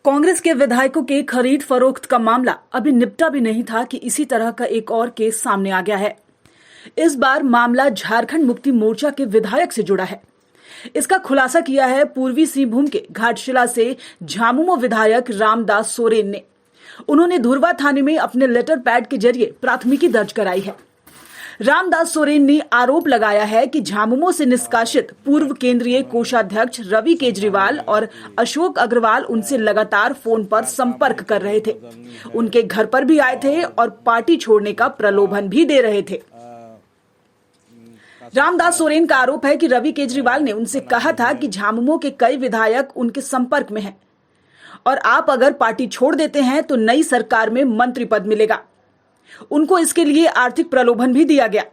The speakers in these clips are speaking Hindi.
कांग्रेस के विधायकों के खरीद फरोख्त का मामला अभी निपटा भी नहीं था कि इसी तरह का एक और केस सामने आ गया है। इस बार मामला झारखंड मुक्ति मोर्चा के विधायक से जुड़ा है। इसका खुलासा किया है पूर्वी सिंहभूम के घाटशिला से झामुमो विधायक रामदास सोरेन ने। उन्होंने धुरवा थाने में अपने लेटर पैड के जरिए प्राथमिकी दर्ज कराई है। रामदास सोरेन ने आरोप लगाया है कि झामुमो से निष्कासित पूर्व केंद्रीय कोषाध्यक्ष रवि केजरीवाल और अशोक अग्रवाल उनसे लगातार फोन पर संपर्क कर रहे थे, उनके घर पर भी आए थे और पार्टी छोड़ने का प्रलोभन भी दे रहे थे। रामदास सोरेन का आरोप है कि रवि केजरीवाल ने उनसे कहा था कि झामुमो के कई विधायक उनके संपर्क में हैं और आप अगर पार्टी छोड़ देते हैं तो नई सरकार में मंत्री पद मिलेगा। उनको इसके लिए आर्थिक प्रलोभन भी दिया गया।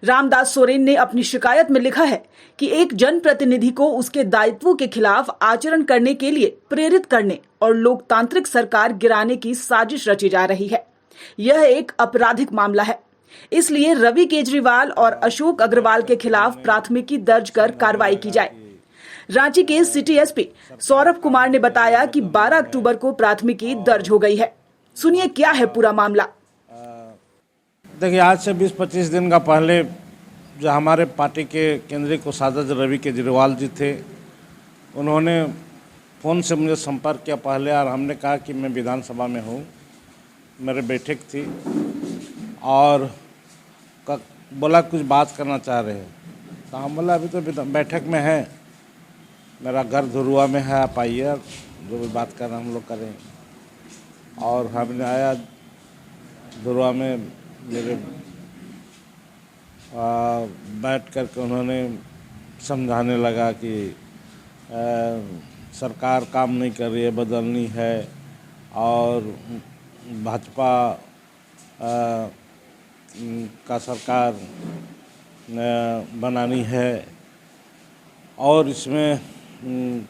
रामदास सोरेन ने अपनी शिकायत में लिखा है कि एक जनप्रतिनिधि को उसके दायित्वों के खिलाफ आचरण करने के लिए प्रेरित करने और लोकतांत्रिक सरकार गिराने की साजिश रची जा रही है। यह एक आपराधिक मामला है, इसलिए रवि केजरीवाल और अशोक अग्रवाल के खिलाफ प्राथमिकी दर्ज कर कार्रवाई की जाए। रांची के सिटी एसपी सौरभ कुमार ने बताया कि 12 अक्टूबर को प्राथमिकी दर्ज हो गई है। सुनिए क्या है पूरा मामला। देखिए, आज से 20-25 दिन का पहले जो हमारे पार्टी के केंद्रीय कोषाध्यक्ष रवि केजरीवाल जी थे, उन्होंने फ़ोन से मुझे संपर्क किया पहले, और हमने कहा कि मैं विधानसभा में हूँ, मेरे बैठक थी, और बोला कुछ बात करना चाह रहे हैं। तो हम बोला अभी तो बैठक में है, मेरा घर धुरुआ में है, आप आइए, जो भी बात करना हम लोग करें। और हमने आया धुरुआ में, मेरे बैठ कर के उन्होंने समझाने लगा कि सरकार काम नहीं कर रही है, बदलनी है, और भाजपा का सरकार बनानी है, और इसमें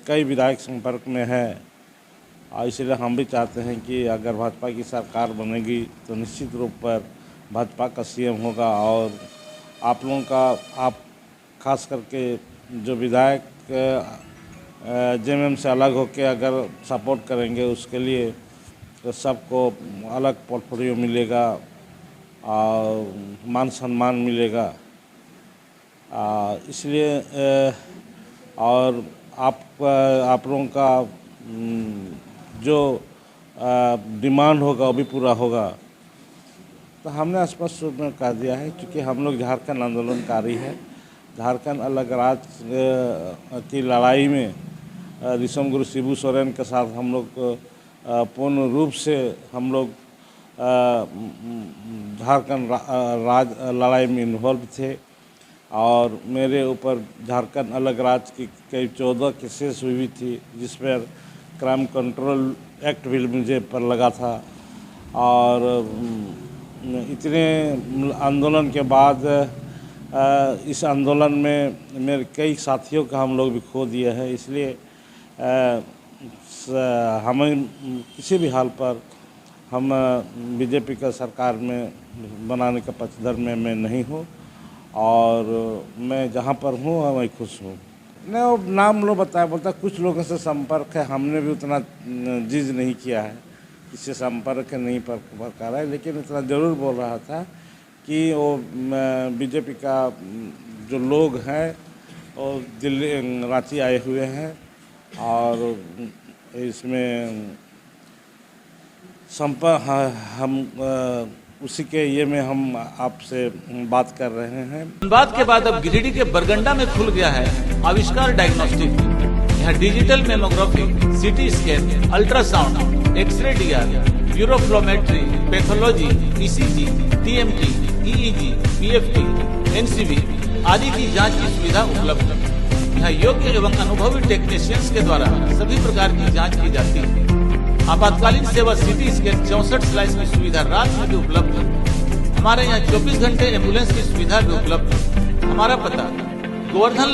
कई विधायक संपर्क में है, और इसलिए हम भी चाहते हैं कि अगर भाजपा की सरकार बनेगी तो निश्चित रूप पर भाजपा का सीएम होगा, और आप लोगों का, आप खास करके जो विधायक जेएमएम से अलग होकर अगर सपोर्ट करेंगे, उसके लिए तो सबको अलग पोर्टफोलियो मिलेगा और मान सम्मान मिलेगा। इसलिए और आप लोगों का जो डिमांड होगा वो भी पूरा होगा। तो हमने स्पष्ट रूप में कह दिया है, क्योंकि हम लोग झारखंड आंदोलनकारी है। झारखंड अलग राज्य की लड़ाई में ऋषम गुरु शिबू सोरेन के साथ हम लोग पूर्ण रूप से हम लोग झारखंड राज्य लड़ाई में इन्वॉल्व थे, और मेरे ऊपर झारखंड अलग राज्य की कई 14 केसेस हुई थी, जिस पर क्राइम कंट्रोल एक्ट भी मुझे पर लगा था। और इतने आंदोलन के बाद इस आंदोलन में मेरे कई साथियों का हम लोग भी खो दिए हैं। इसलिए हमें किसी भी हाल पर हम बीजेपी का सरकार में बनाने का पक्षधर में मैं नहीं हूँ, और मैं जहाँ पर हूँ वहीं खुश हूँ। नहीं, वो नाम लोग बोलता कुछ लोगों से संपर्क है, हमने भी उतना जिज नहीं किया है, इससे संपर्क नहीं पर रहा है, लेकिन इतना ज़रूर बोल रहा था कि वो बीजेपी का जो लोग हैं वो दिल्ली रांची आए हुए हैं, और इसमें संपर्क हम उसी के ये में हम आपसे बात कर रहे हैं। बात के बाद अब गिरिडीह के बरगंडा में खुल गया है आविष्कार डायग्नोस्टिक। यहाँ digital mammography, CT scan, ultrasound, X ray DR, uroflowmetry, pathology, ECG, TMT, EEG, PFT, NCB आदि की जांच की सुविधा उपलब्ध है। यहाँ योग्य एवं अनुभवी टेक्नीशियंस के द्वारा सभी प्रकार की जांच की जाती है। आपातकालीन सेवा सिटी स्कैन 64 स्लाइस की सुविधा रात में भी उपलब्ध है। हमारे यहाँ 24 घंटे एम्बुलेंस की सुविधा भी उपलब्ध है। हमारा पता गोवर्धन